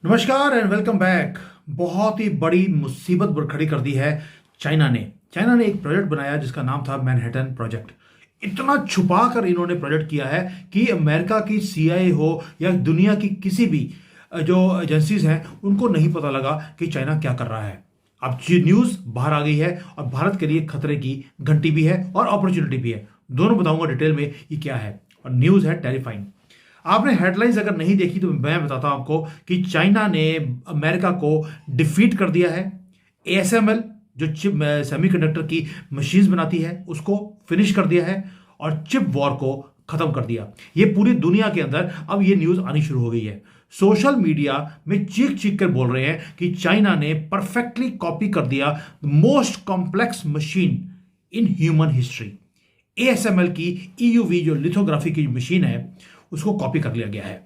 नमस्कार and welcome back. बहुत ही बड़ी मुसीबत खड़ी कर दी है चाइना ने एक प्रोजेक्ट बनाया जिसका नाम था मैनहट्टन प्रोजेक्ट। इतना छुपा कर इन्होंने प्रोजेक्ट किया है कि अमेरिका की सीआईए हो या दुनिया की किसी भी जो एजेंसीज हैं उनको नहीं पता लगा कि चाइना क्या कर रहा है। अब ये न्यूज़ बाहर आ गई है और भारत के लिए खतरे की घंटी भी है और अपॉर्चुनिटी भी है। दोनों बताऊंगा डिटेल में ये क्या है। और न्यूज़ है टेरिफाइंग। आपने हेडलाइंस अगर नहीं देखी तो मैं बताता हूं आपको कि चाइना ने अमेरिका को डिफीट कर दिया है। एएसएमएल जो चिप सेमीकंडक्टर की मशीन्स बनाती है उसको फिनिश कर दिया है और चिप वॉर को खत्म कर दिया। ये पूरी दुनिया के अंदर अब ये न्यूज आनी शुरू हो गई है। सोशल मीडिया में चीख चीख कर बोल रहे हैं कि चाइना ने परफेक्टली कॉपी कर दिया most complex machine in human history. ASML की ईयूवी जो लिथोग्राफी की मशीन है उसको कॉपी कर लिया गया है।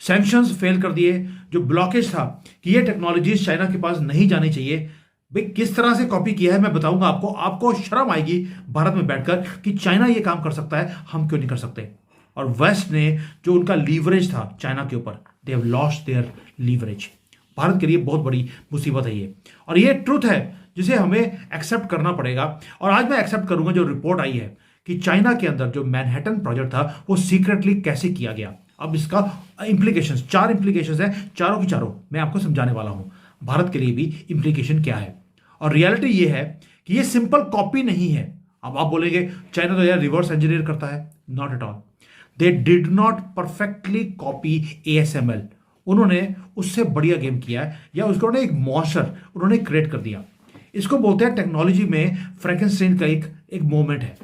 सैंक्शंस फेल कर दिए। जो ब्लॉकेज था कि ये टेक्नोलॉजीज चाइना के पास नहीं जानी चाहिए, भाई किस तरह से कॉपी किया है मैं बताऊंगा आपको। आपको शर्म आएगी भारत में बैठकर कि चाइना ये काम कर सकता है, हम क्यों नहीं कर सकते। और वेस्ट ने जो उनका लीवरेज था चाइना के ऊपर, they have lost their leverage. Bharat के लिए बहुत बड़ी मुसीबत है ये, और ये ट्रुथ है जिसे हमें एक्सेप्ट करना पड़ेगा। और आज मैं एक्सेप्ट करूंगा जो रिपोर्ट आई है कि चाइना के अंदर जो मैनहट्टन प्रोजेक्ट था वो सीक्रेटली कैसे किया गया। अब इसका इंप्लीकेशंस, 4 इंप्लीकेशंस हैं, चारों की चारों मैं आपको समझाने वाला हूं। भारत के लिए भी इंप्लीकेशन क्या है। और रियलिटी ये है कि ये सिंपल कॉपी नहीं है। अब आप बोलेंगे चाइना तो यार रिवर्स इंजीनियर करता है। Not at all. They did not perfectly copy ASML. उन्होंने उससे बढ़िया गेम किया है, या उसको उन्होंने एक मॉन्स्टर उन्होंने क्रिएट कर दिया। इसको बोलते हैं टेक्नोलॉजी में फ्रैंकेनस्टाइन का एक मोमेंट है।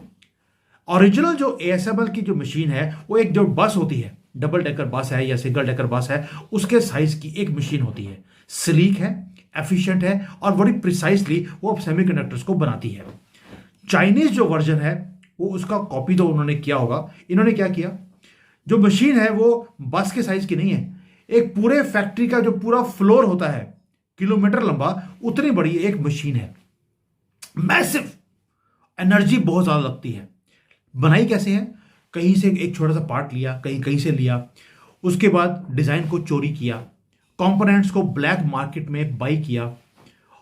ओरिजिनल जो एएसएमएल की जो मशीन है वो एक जो बस होती है, डबल डेकर बस है या सिंगल डेकर बस है, उसके साइज की एक मशीन होती है। स्लीक है, एफिशिएंट है और बड़ी प्रिसाइसली वो सेमीकंडक्टर्स को बनाती है। चाइनीज जो वर्जन है वो उसका कॉपी तो उन्होंने किया होगा। इन्होंने क्या किया, जो मशीन है वो बस के साइज की नहीं है। एक पूरे फैक्ट्री का जो पूरा फ्लोर होता है किलोमीटर लंबा, उतनी बड़ी एक मशीन है। मैसिव, एनर्जी बहुत ज्यादा लगती है। बनाई कैसे है, कहीं से एक छोटा सा पार्ट लिया, कहीं कहीं से लिया, उसके बाद डिजाइन को चोरी किया, कंपोनेंट्स को ब्लैक मार्केट में बाई किया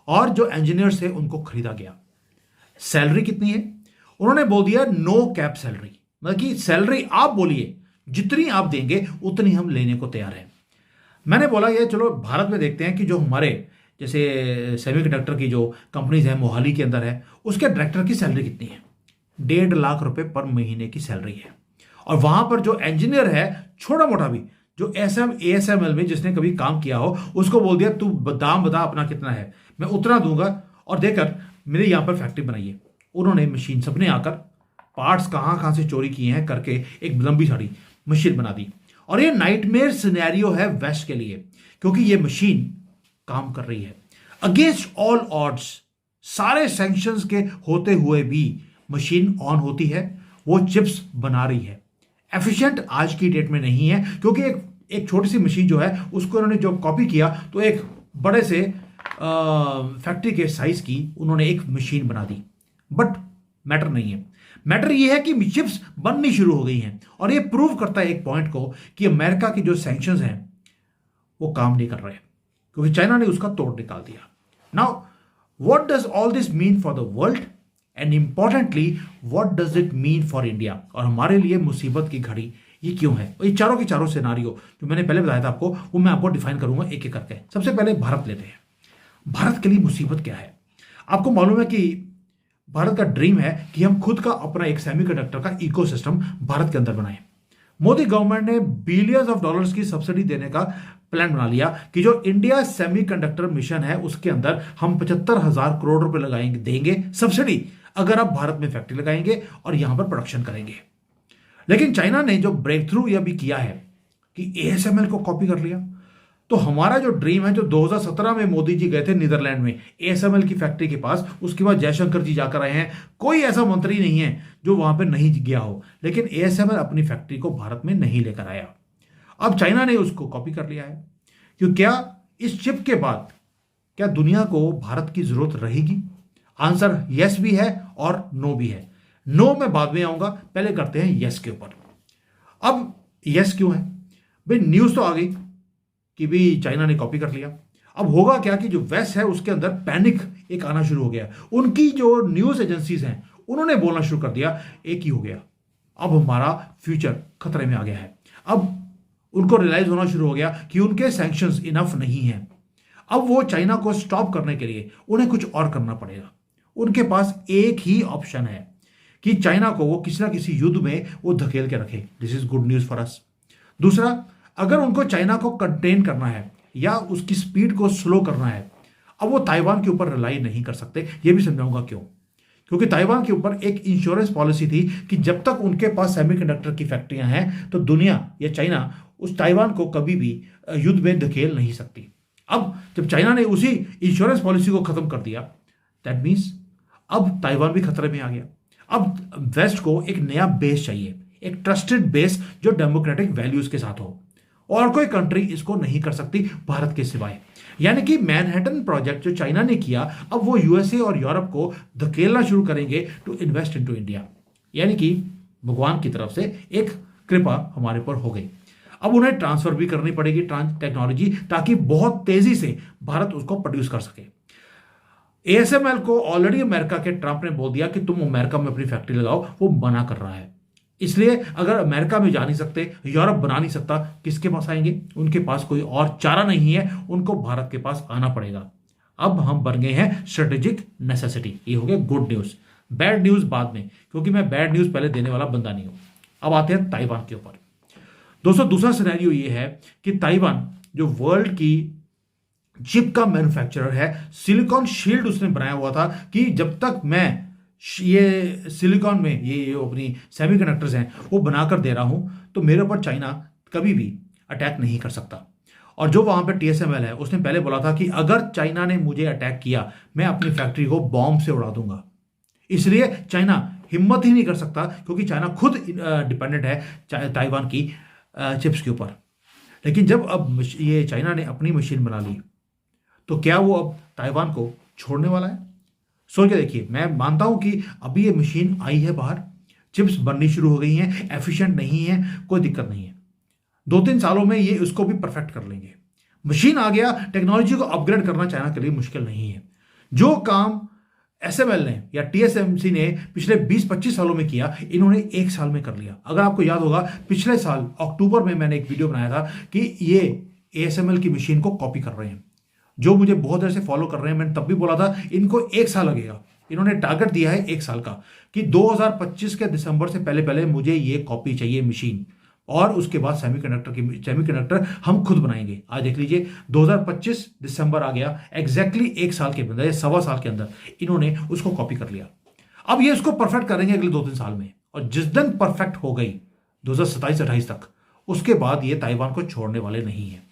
और जो इंजीनियर्स थे उनको खरीदा गया। सैलरी कितनी है, उन्होंने बोल दिया नो कैप सैलरी, मतलब कि सैलरी आप बोलिए जितनी आप देंगे उतनी हम लेने को तैयार हैं। मैंने बोला ये चलो भारत में देखते हैं कि जो हमारे जैसे सेमीकंडक्टर की जो कंपनीज है मोहाली के अंदर है, उसके डायरेक्टर की सैलरी कितनी है। 1.5 लाख रुपए पर महीने की सैलरी है। और वहां पर जो इंजीनियर है छोटा मोटा भी, जो एएसएमएल में जिसने कभी काम किया हो, उसको बोल दिया तू दाम बता अपना कितना है, मैं उतना दूंगा और देकर मेरे यहां पर फैक्ट्री बनाइए। उन्होंने मशीन सबने आकर पार्ट्स कहां कहां से चोरी किए हैं करके एक लंबी सारी मशीन बना दी। और ये नाइटमेयर सिनेरियो है वेस्ट के लिए, क्योंकि ये मशीन काम कर रही है अगेंस्ट ऑल ऑड्स। सारे सैंक्शंस के होते हुए भी मशीन ऑन होती है, वो चिप्स बना रही है। एफिशिएंट आज की डेट में नहीं है, क्योंकि एक छोटी सी मशीन जो है उसको उन्होंने जो कॉपी किया तो एक बड़े से फैक्ट्री के साइज की उन्होंने एक मशीन बना दी। बट मैटर नहीं है, मैटर ये है कि चिप्स बननी शुरू हो गई हैं। और ये प्रूव करता है एक पॉइंट को कि अमेरिका की जो सैंक्शंस हैं वो काम नहीं कर रहे, क्योंकि चाइना ने उसका तोड़ निकाल दिया। Now what does all this mean for the world and importantly what does it mean for India. और हमारे लिए मुसीबत की घड़ी ये क्यों है। ये चारों के चारों सिनारियो जो मैंने पहले बताया था आपको, वो मैं आपको डिफाइन करूंगा एक एक करके। सबसे पहले भारत लेते हैं। भारत के लिए मुसीबत क्या है। आपको मालूम है कि भारत का ड्रीम है कि हम खुद का अपना एक सेमीकंडक्टर का इकोसिस्टम भारत के अंदर बनाएं। मोदी गवर्नमेंट ने बिलियंस ऑफ डॉलर्स की सब्सिडी देने का प्लान बना लिया कि जो इंडिया सेमीकंडक्टर मिशन है उसके अंदर हम 75,000 करोड़ रुपए लगाएंगे, देंगे सब्सिडी, अगर आप भारत में फैक्ट्री लगाएंगे और यहां पर प्रोडक्शन करेंगे। लेकिन चाइना ने जो ब्रेक थ्रू यह भी किया है कि एएसएमएल को कॉपी कर लिया। तो हमारा जो ड्रीम है, जो 2017 में मोदी जी गए थे नीदरलैंड में एएसएमएल की फैक्ट्री के पास, उसके बाद जयशंकर जी जाकर आए हैं, कोई ऐसा मंत्री नहीं है जो वहां पर नहीं गया हो, लेकिन एएसएमएल अपनी फैक्ट्री को भारत में नहीं लेकर आया। अब चाइना ने उसको कॉपी कर लिया है। क्यों, क्या इस चिप के बाद क्या दुनिया को भारत की जरूरत रहेगी? आंसर यस भी है और नो भी है। नो मैं बाद में आऊंगा, पहले करते हैं यस के ऊपर। अब यस क्यों है भाई, न्यूज तो आ गई कि भी चाइना ने कॉपी कर लिया। अब होगा क्या कि जो वेस्ट है उसके अंदर पैनिक एक आना शुरू हो गया। उनकी जो न्यूज एजेंसीज हैं उन्होंने बोलना शुरू कर दिया एक ही हो गया, अब हमारा फ्यूचर खतरे में आ गया है। अब उनको रियलाइज होना शुरू हो गया कि उनके सैंक्शंस इनफ नहीं हैं। अब वो चाइना को स्टॉप करने के लिए उन्हें कुछ और करना पड़ेगा। उनके पास एक ही ऑप्शन है कि चाइना को वो किसी ना किसी युद्ध में वो धकेल के रखे। This is good news for us. दूसरा, अगर उनको चाइना को कंटेन करना है या उसकी स्पीड को स्लो करना है, अब वो ताइवान के ऊपर रिलाई नहीं कर सकते। ये भी समझाऊंगा क्यों। क्योंकि ताइवान के ऊपर एक इंश्योरेंस पॉलिसी थी कि जब तक उनके पास सेमीकंडक्टर की फैक्ट्रियां हैं तो दुनिया या चाइना उस ताइवान को कभी भी युद्ध में धकेल नहीं सकती। अब जब चाइना ने उसी इंश्योरेंस पॉलिसी को खत्म कर दिया, दैट मीन्स अब ताइवान भी खतरे में आ गया। अब वेस्ट को एक नया बेस चाहिए, एक ट्रस्टेड बेस जो डेमोक्रेटिक वैल्यूज के साथ हो, और कोई कंट्री इसको नहीं कर सकती भारत के सिवाय। यानी कि मैनहट्टन प्रोजेक्ट जो चाइना ने किया, अब वो यूएसए और यूरोप को धकेलना शुरू करेंगे टू इन्वेस्ट इनटू इंडिया। यानी कि भगवान की तरफ से एक कृपा हमारे पर हो गई। अब उन्हें ट्रांसफर भी करनी पड़ेगी टेक्नोलॉजी, ताकि बहुत तेजी से भारत उसको प्रोड्यूस कर सके। एएसएमएल को ऑलरेडी अमेरिका के ट्रंप ने बोल दिया कि तुम अमेरिका में अपनी फैक्ट्री लगाओ, वो मना कर रहा है। इसलिए अगर अमेरिका में जा नहीं सकते, यूरोप बना नहीं सकता, किसके पास आएंगे? उनके पास कोई और चारा नहीं है, उनको भारत के पास आना पड़ेगा। अब हम बन गए हैं स्ट्रेटेजिक नेसेसिटी। ये हो गया गुड न्यूज। बैड न्यूज बाद में, क्योंकि मैं बैड न्यूज पहले देने वाला बंदा नहीं हूं। अब आते हैं ताइवान के ऊपर। दोस्तों, दूसरा सिनेरियो ये है कि ताइवान जो वर्ल्ड की चिप का मैन्युफैक्चरर है, सिलिकॉन शील्ड उसने बनाया हुआ था कि जब तक मैं ये सिलिकॉन में ये अपनी सेमीकंडक्टर्स हैं वो बनाकर दे रहा हूं तो मेरे ऊपर चाइना कभी भी अटैक नहीं कर सकता। और जो वहां पे टीएसएमएल है उसने पहले बोला था कि अगर चाइना ने मुझे अटैक किया मैं अपनी फैक्ट्री को बॉम्ब से उड़ा दूंगा। इसलिए चाइना हिम्मत ही नहीं कर सकता, क्योंकि चाइना खुद डिपेंडेंट है ताइवान की चिप्स के ऊपर। लेकिन जब अब ये चाइना ने अपनी मशीन बना ली तो क्या वो अब ताइवान को छोड़ने वाला है? सोच के देखिए। मैं मानता हूं कि अभी ये मशीन आई है बाहर, चिप्स बननी शुरू हो गई हैं, एफिशिएंट नहीं है, कोई दिक्कत नहीं है। 2-3 सालों में ये उसको भी परफेक्ट कर लेंगे। मशीन आ गया, टेक्नोलॉजी को अपग्रेड करना चाइना के लिए मुश्किल नहीं है। जो काम एसएमएल ने या टीएसएमसी ने पिछले 20-25 सालों में किया, इन्होंने 1 साल में कर लिया। अगर आपको याद होगा, पिछले साल अक्टूबर में मैंने एक वीडियो बनाया था कि ये एएसएमएल की मशीन को कॉपी कर रहे हैं। जो मुझे बहुत देर से फॉलो कर रहे हैं, मैंने तब भी बोला था इनको 1 साल लगेगा। इन्होंने टारगेट दिया है 1 साल का कि 2025 के दिसंबर से पहले पहले मुझे ये कॉपी चाहिए मशीन, और उसके बाद सेमीकंडक्टर हम खुद बनाएंगे। आज देख लीजिए 2025 दिसंबर आ गया, एग्जैक्टली 1 साल के अंदर, 1.25 साल के अंदर इन्होंने उसको कॉपी कर लिया। अब ये उसको परफेक्ट करेंगे अगले 2-3 साल में, और जिस दिन परफेक्ट हो गई 2027-28 तक, उसके बाद ये ताइवान को छोड़ने वाले नहीं है।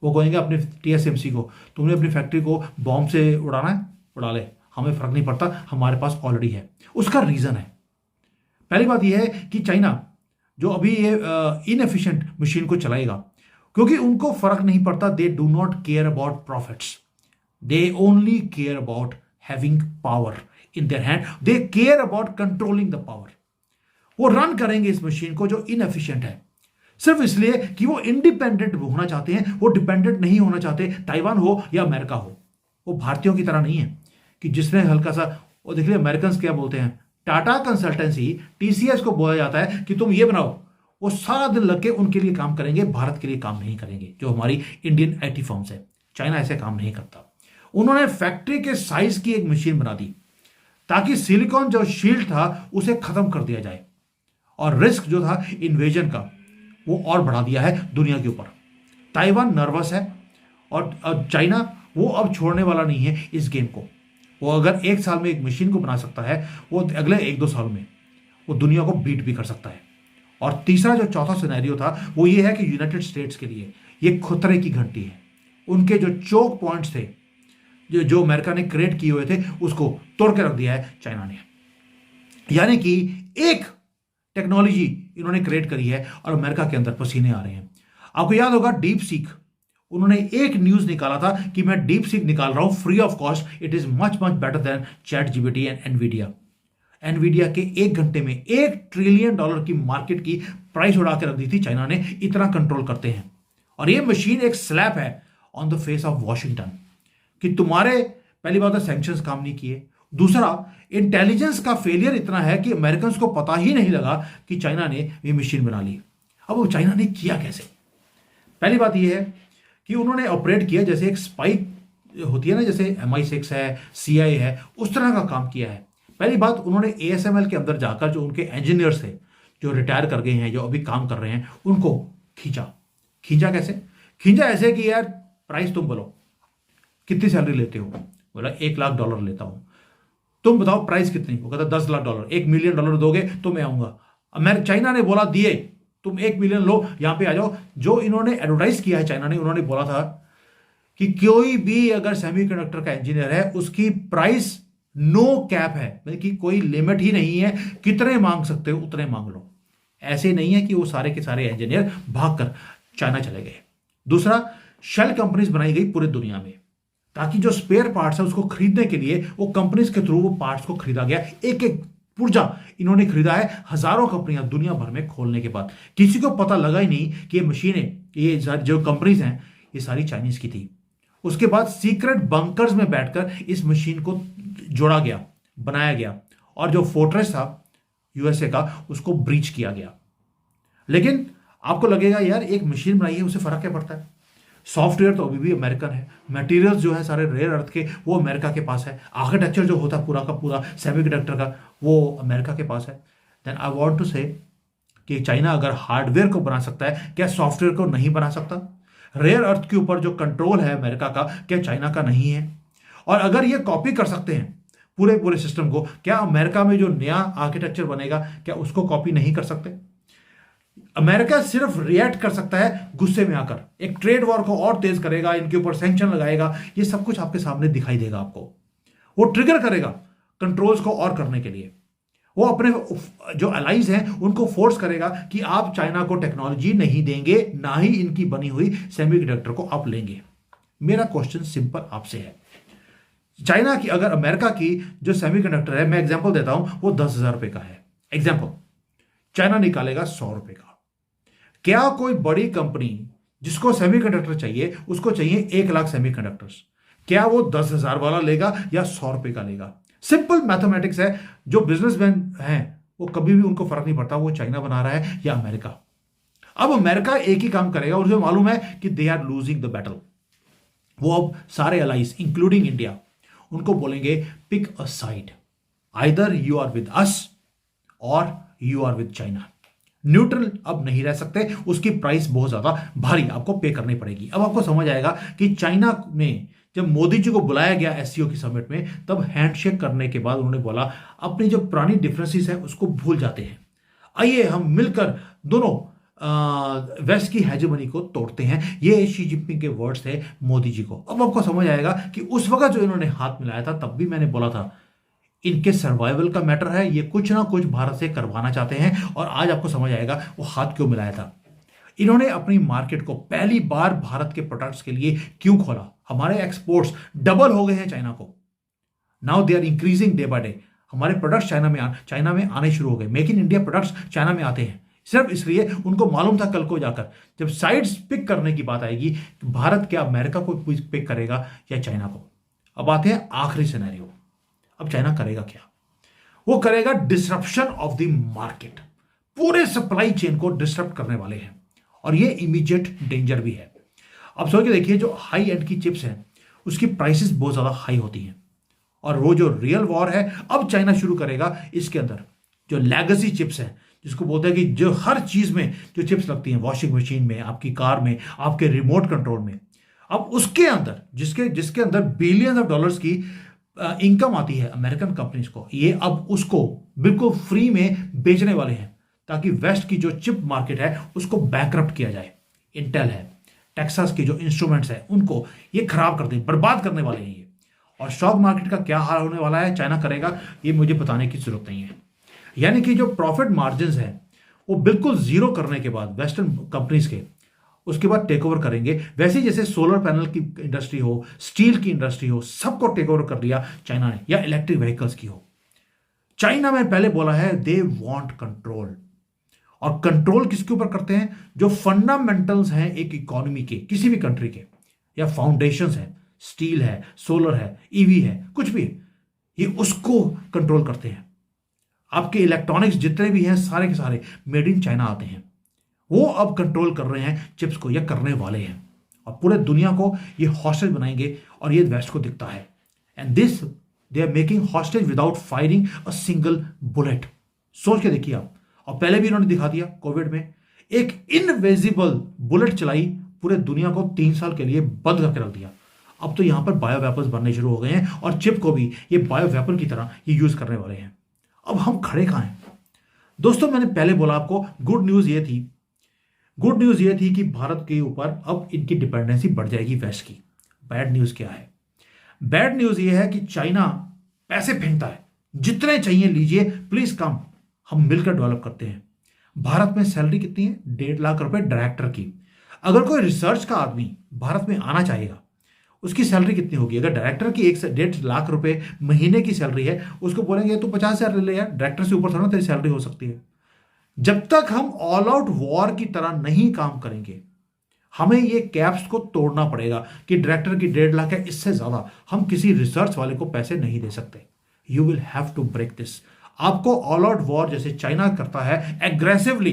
वो कहेंगे अपने टीएसएमसी को, तुमने अपनी फैक्ट्री को बॉम्ब से उड़ाना है, उड़ा ले, हमें फर्क नहीं पड़ता, हमारे पास ऑलरेडी है। उसका रीजन है, पहली बात यह है कि चाइना जो अभी ये इनएफिशिएंट मशीन को चलाएगा, क्योंकि उनको फर्क नहीं पड़ता। They do not care about profits, they only care about having power in their hand, they care about controlling the power. वो रन करेंगे इस मशीन को जो इनएफिशिएंट है, सिर्फ इसलिए कि वो इंडिपेंडेंट होना चाहते हैं, वो डिपेंडेंट नहीं होना चाहते, ताइवान हो या अमेरिका हो। वो भारतीयों की तरह नहीं है कि जिसने हल्का सा, वो देख लिया अमेरिकन क्या बोलते हैं, टाटा कंसल्टेंसी टीसीएस को बोला जाता है कि तुम ये बनाओ, वो सारा दिन लग के उनके लिए काम करेंगे, भारत के लिए काम नहीं करेंगे, जो हमारी इंडियन आईटी फर्म्स है। चाइना ऐसे काम नहीं करता। उन्होंने फैक्ट्री के साइज की एक मशीन बना दी ताकि सिलिकॉन जो शील्ड था उसे खत्म कर दिया जाए, और रिस्क जो था इन्वेजन का वो और बढ़ा दिया है दुनिया के ऊपर। ताइवान नर्वस है, और चाइना वो अब छोड़ने वाला नहीं है इस गेम को। वो अगर 1 साल में एक मशीन को बना सकता है, वो अगले 1-2 साल में वो दुनिया को बीट भी कर सकता है। और तीसरा जो चौथा सिनेरियो था वो ये है कि यूनाइटेड स्टेट्स के लिए ये खतरे की घंटी है। उनके जो चोक पॉइंट्स थे, जो अमेरिका ने क्रिएट किए हुए थे, उसको तोड़ के रख दिया है चाइना ने। यानी कि एक टेक्नोलॉजी इन्होंने क्रिएट करी है और अमेरिका के अंदर पसीने आ रहे हैं। आपको याद होगा डीप सीक, उन्होंने एक न्यूज निकाला था कि मैं डीप सीक निकाल रहा हूं free of cost, it is much better than chat GPT and Nvidia के 1 घंटे में $1 ट्रिलियन की मार्केट की प्राइस उड़ा के रख दी थी चाइना ने। इतना कंट्रोल करते हैं। और ये मशीन एक स्लैप है on the face of Washington कि तुम्हारे पहली बात तो सैंक्शंस काम नहीं किए, दूसरा इंटेलिजेंस का फेलियर इतना है कि अमेरिकन को पता ही नहीं लगा कि चाइना ने ये मशीन बना ली। अब वो चाइना ने किया कैसे? पहली बात यह है कि उन्होंने ऑपरेट किया जैसे एक स्पाइक होती है ना, जैसे MI6 है, CIA है, उस तरह का काम किया है। पहली बात, उन्होंने ASML के अंदर जाकर जो उनके इंजीनियर्स थे जो रिटायर कर गए हैं, जो अभी काम कर रहे हैं, उनको खींचा कैसे? खींचा ऐसे कि यार प्राइस तुम बोलो, कितनी सैलरी लेते हो? बोला $1 लाख लेता हूं। तुम बताओ प्राइस कितनी? वो कहता $10 लाख। $1 मिलियन दोगे तो मैं आऊंगा। चाइना ने बोला दिए, तुम 1 मिलियन लो, यहां पे आ जाओ। जो इन्होंने एडवर्टाइज किया है चाइना ने, उन्होंने बोला था कि कोई भी अगर सेमीकंडक्टर का इंजीनियर है उसकी प्राइस नो कैप है, मतलब कि कोई लिमिट ही नहीं है, कितने मांग सकते हो उतने मांग लो। ऐसे नहीं है कि वो सारे के सारे इंजीनियर भागकर चाइना चले गए। दूसरा, शेल कंपनीज बनाई गई पूरे दुनिया में ताकि जो स्पेयर पार्ट्स है उसको खरीदने के लिए वो कंपनीज के थ्रू वो पार्ट्स को खरीदा गया। एक एक पुर्जा इन्होंने खरीदा है, हजारों कंपनियां दुनिया भर में खोलने के बाद। किसी को पता लगा ही नहीं कि ये मशीनें, ये जो कंपनीज हैं, ये सारी चाइनीज की थी। उसके बाद सीक्रेट बंकर्स में बैठकर इस मशीन को जोड़ा गया, बनाया गया, और जो फोर्ट्रेस था USA का उसको ब्रीच किया गया। लेकिन आपको लगेगा यार एक मशीन बनाई है, उससे फर्क क्या पड़ता है? सॉफ्टवेयर तो अभी भी अमेरिकन है, मटेरियल्स जो है सारे रेयर अर्थ के वो अमेरिका के पास है, आर्किटेक्चर जो होता है पूरा का पूरा सेमीकंडक्टर का वो अमेरिका के पास है। देन आई वांट टू से कि चाइना अगर हार्डवेयर को बना सकता है, क्या सॉफ्टवेयर को नहीं बना सकता? रेयर अर्थ के ऊपर जो कंट्रोल है अमेरिका का, क्या चाइना का नहीं है? और अगर ये कॉपी कर सकते हैं पूरे पूरे सिस्टम को, क्या अमेरिका में जो नया आर्किटेक्चर बनेगा क्या उसको कॉपी नहीं कर सकते? अमेरिका सिर्फ रिएक्ट कर सकता है गुस्से में आकर, एक ट्रेड वॉर को और तेज करेगा, इनके ऊपर सैंक्शन लगाएगा, ये सब कुछ आपके सामने दिखाई देगा आपको। वो ट्रिगर करेगा कंट्रोल्स को और करने के लिए, वो अपने जो अलाइज हैं उनको फोर्स करेगा कि आप चाइना को टेक्नोलॉजी नहीं देंगे, ना ही इनकी बनी हुई सेमीकंडक्टर को आप लेंगे। मेरा क्वेश्चन सिंपल आपसे है, चाइना की अगर अमेरिका की जो सेमीकंडक्टर है, मैं एग्जांपल देता हूं, वो 10,000 रुपए का है एग्जांपल, चाइना निकालेगा 100 रुपए का। क्या कोई बड़ी कंपनी जिसको सेमीकंडक्टर चाहिए, उसको चाहिए 1 लाख सेमीकंडक्टर्स, क्या वो 10,000 वाला लेगा या 100 रुपए का लेगा? सिंपल मैथमेटिक्स है। जो बिजनेसमैन हैं वो कभी भी उनको फर्क नहीं पड़ता वो चाइना बना रहा है या अमेरिका। अब अमेरिका एक ही काम करेगा, उसे मालूम है कि they are losing the battle. वो अब सारे अलाइज इंक्लूडिंग इंडिया उनको बोलेंगे pick a side, either you are with us or you are with China. Neutral अब नहीं रह सकते, उसकी प्राइस बहुत ज्यादा भारी आपको पे करनी पड़ेगी। अब आपको समझ आएगा कि चाइना ने जब मोदी जी को बुलाया गया SCO की समिट में, तब हैंडशेक करने के बाद उन्होंने बोला अपनी जो पुरानी डिफरेंसेस है उसको भूल जाते हैं, आइए हम मिलकर दोनों वेस्ट की हेजेमनी को तोड़ते हैं। ये शी जिनपिंग के वर्ड्स थे मोदी जी को। अब आपको समझ आएगा कि उस वक्त जो इन्होंने हाथ मिलाया था, तब भी मैंने बोला था इनके सर्वाइवल का मैटर है, ये कुछ ना कुछ भारत से करवाना चाहते हैं। और आज आपको समझ आएगा वो हाथ क्यों मिलाया था। इन्होंने अपनी मार्केट को पहली बार भारत के प्रोडक्ट्स के लिए क्यों खोला? हमारे एक्सपोर्ट्स डबल हो गए हैं चाइना को, now they are increasing day by day. हमारे प्रोडक्ट्स चाइना में आने शुरू हो गए, make in India products China में आते हैं। सिर्फ इसलिए उनको मालूम था कल को जाकर जब साइड्स पिक करने की बात आएगी, भारत क्या अमेरिका को पिक करेगा या चाइना को। अब आते हैं आखिरी सिनेरियो। अब चाइना करेगा क्या? वो करेगा डिसरप्शन ऑफ द मार्केट, पूरे सप्लाई चेन को डिसरप्ट करने वाले हैं, और ये इमीडिएट डेंजर भी है। अब सोच के देखिए, जो हाई एंड की चिप्स हैं उसकी प्राइसेस बहुत ज्यादा हाई होती हैं, और वो जो रियल वॉर है अब चाइना शुरू करेगा इसके अंदर। जो लेगेसी चिप्स है, जिसको बोलते हैं कि जो हर चीज में जो चिप्स लगती हैं, वॉशिंग मशीन में, आपकी कार में, आपके रिमोट कंट्रोल में, अब उसके अंदर जिसके अंदर बिलियंस ऑफ डॉलर्स की इनकम आती है अमेरिकन कंपनीज को, ये अब उसको बिल्कुल फ्री में बेचने वाले हैं ताकि वेस्ट की जो चिप मार्केट है उसको बैंकरप्ट किया जाए। इंटेल है, टेक्सास के जो इंस्ट्रूमेंट्स है उनको ये खराब कर दे, बर्बाद करने वाले हैं ये। और स्टॉक मार्केट का क्या हाल होने वाला है, चाइना करेगा, ये मुझे बताने की जरूरत नहीं है। यानी कि जो प्रॉफिट मार्जिन है वो बिल्कुल जीरो करने के बाद वेस्टर्न कंपनीज के, उसके बाद टेक ओवर करेंगे। वैसे ही जैसे सोलर पैनल की इंडस्ट्री हो, स्टील की इंडस्ट्री हो, सबको टेक ओवर कर लिया चाइना ने, या इलेक्ट्रिक व्हीकल्स की हो। चाइना में पहले बोला है दे वांट कंट्रोल, और कंट्रोल किसके ऊपर करते हैं? जो फंडामेंटल्स हैं एक इकोनॉमी के, किसी भी कंट्री के, या फाउंडेशंस हैं, स्टील है, सोलर है, ईवी है, कुछ भी है, ये उसको कंट्रोल करते हैं। आपके इलेक्ट्रॉनिक्स जितने भी हैं सारे के सारे मेड इन चाइना आते हैं। वो अब कंट्रोल कर रहे हैं चिप्स को, या करने वाले हैं, और पूरे दुनिया को ये हॉस्टेज बनाएंगे, और ये वेस्ट को दिखता है। And this they are making hostage without firing a single bullet. सोच के देखिए आप। और पहले भी इन्होंने दिखा दिया कोविड में, एक इनविजिबल बुलेट चलाई, पूरे दुनिया को 3 साल के लिए बंद करके रख दिया। अब तो यहां पर बायो वेपन्स बनने शुरू हो गए हैं, और चिप को भी ये बायो वेपन की तरह ये यूज करने वाले हैं। अब हम खड़े कहां हैं दोस्तों? मैंने पहले बोला आपको, गुड न्यूज ये थी कि भारत के ऊपर अब इनकी डिपेंडेंसी बढ़ जाएगी वेस्ट की। बैड न्यूज क्या है? बैड न्यूज ये है कि चाइना पैसे फेंकता है, जितने चाहिए लीजिए, प्लीज कम, हम मिलकर डेवलप करते हैं। भारत में सैलरी कितनी है? 1.5 लाख रुपए डायरेक्टर की। अगर कोई रिसर्च का आदमी भारत में आना चाहेगा, उसकी सैलरी कितनी होगी? अगर डायरेक्टर की 1.5 लाख रुपए महीने की सैलरी है, उसको बोलेंगे तू 50,000 ले ले यार, डायरेक्टर से ऊपर थोड़ा तेरी सैलरी हो सकती है। जब तक हम ऑल आउट वॉर की तरह नहीं काम करेंगे, हमें ये कैप्स को तोड़ना पड़ेगा कि डायरेक्टर की 1.5 लाख है, इससे ज्यादा हम किसी रिसर्च वाले को पैसे नहीं दे सकते। You will have to break this. आपको ऑल आउट वॉर जैसे चाइना करता है एग्रेसिवली,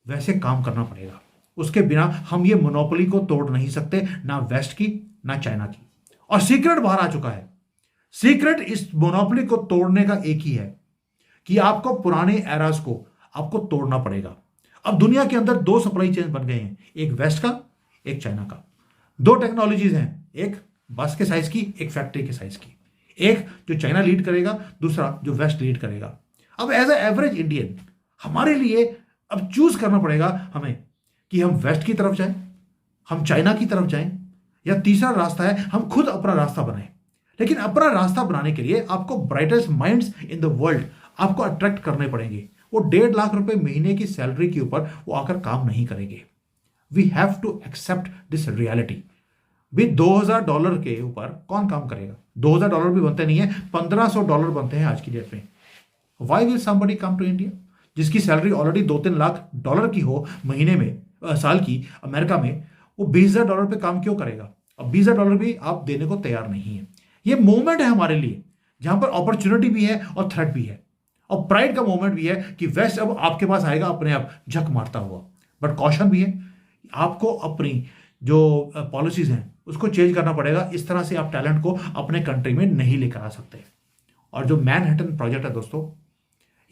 वैसे काम करना पड़ेगा। उसके बिना हम ये मोनोपोली को तोड़ नहीं सकते, ना वेस्ट की ना चाइना की। और सीक्रेट बाहर आ चुका है। सीक्रेट इस मोनोपोली को तोड़ने का एक ही है कि आपको पुराने एरास को आपको तोड़ना पड़ेगा। अब दुनिया के अंदर 2 सप्लाई चेन बन गए हैं, एक वेस्ट का, एक चाइना का। 2 टेक्नोलॉजीज हैं, एक बस के साइज की, एक फैक्ट्री के साइज की। एक जो चाइना लीड करेगा, दूसरा जो वेस्ट लीड करेगा। अब एज ए एवरेज इंडियन हमारे लिए अब चूज करना पड़ेगा हमें कि हम वेस्ट की तरफ जाएं, हम चाइना की तरफ जाएं, या तीसरा रास्ता है हम खुद अपना रास्ता बनाएं। लेकिन अपना रास्ता बनाने के लिए आपको brightest minds in the world आपको अट्रैक्ट करने पड़ेंगे। वो 1.5 लाख रुपए महीने की सैलरी के ऊपर वो आकर काम नहीं करेंगे। We have to accept this reality. भी $2,000 के ऊपर कौन काम करेगा? $2,000 भी बनते नहीं है, $1,500 बनते हैं आज की डेट में। Why will somebody come to India? जिसकी सैलरी ऑलरेडी $2-3 लाख की हो महीने में, साल की, अमेरिका में, वो $20,000 पे काम क्यों करेगा? अब $20,000 भी आप देने को तैयार नहीं है। ये मोमेंट है हमारे लिए जहां पर अपॉर्चुनिटी भी है और थ्रेट भी है, और प्राइड का मोमेंट भी है कि वेस्ट अब आपके पास आएगा अपने आप झक मारता हुआ। बट कॉशन भी है, आपको अपनी जो पॉलिसीज हैं उसको चेंज करना पड़ेगा। इस तरह से आप टैलेंट को अपने कंट्री में नहीं लेकर आ सकते। और जो मैनहट्टन प्रोजेक्ट है दोस्तों,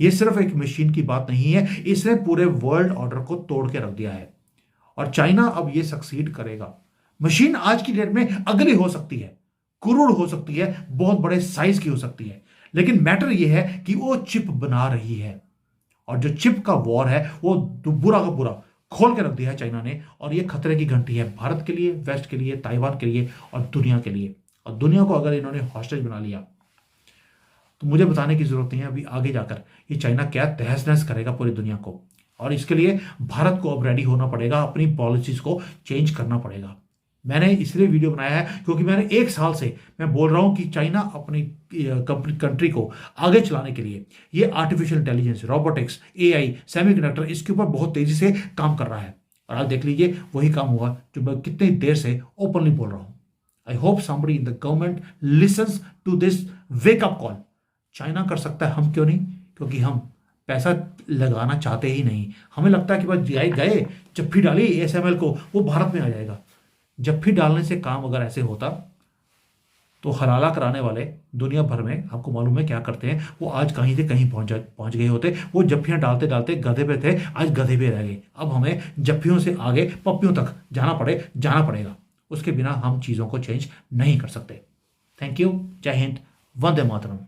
ये सिर्फ एक मशीन की बात नहीं है, इसने पूरे वर्ल्ड ऑर्डर को तोड़ के रख दिया है। और चाइना अब ये सक्सीड करेगा। मशीन आज की डेट में अगली हो सकती है, क्रूड हो सकती है, बहुत बड़े साइज की हो सकती है, लेकिन मैटर ये है कि वो चिप बना रही है। और जो चिप का वॉर है वो बुरा का बुरा खोल के रख दिया है चाइना ने। और ये खतरे की घंटी है भारत के लिए, वेस्ट के लिए, ताइवान के लिए और दुनिया के लिए। और दुनिया को अगर इन्होंने हॉस्टेज बना लिया तो मुझे बताने की जरूरत नहीं है अभी आगे जाकर ये चाइना क्या तहस नहस करेगा पूरी दुनिया को। और इसके लिए भारत को अब रेडी होना पड़ेगा, अपनी पॉलिसीज को चेंज करना पड़ेगा। मैंने इसलिए वीडियो बनाया है क्योंकि मैंने 1 साल से मैं बोल रहा हूं कि चाइना अपनी कंट्री को आगे चलाने के लिए ये artificial intelligence, robotics, AI, semiconductor, इसके ऊपर बहुत तेजी से काम कर रहा है। और आज देख लीजिए वही काम हुआ जो मैं कितनी देर से ओपनली बोल रहा हूं। I hope somebody in the government listens to this wake up call. China कर सकता है, हम क्यों नहीं? क्योंकि हम पैसा लगाना चाहते ही नहीं। हमें लगता है कि बस गए जप्फी डाली ASML को, वो भारत में आ जाएगा। जप्फी डालने से काम अगर ऐसे होता तो हलाला कराने वाले दुनिया भर में आपको मालूम है क्या करते हैं, वो आज कहीं से कहीं पहुंच गए होते। वो जप्फियां डालते डालते गधे पे थे, आज गधे पे रह गए। अब हमें जप्फियों से आगे पप्पियों तक जाना पड़ेगा। उसके बिना हम चीज़ों को चेंज नहीं कर सकते। Thank you. जय हिंद। वंदे मातरम।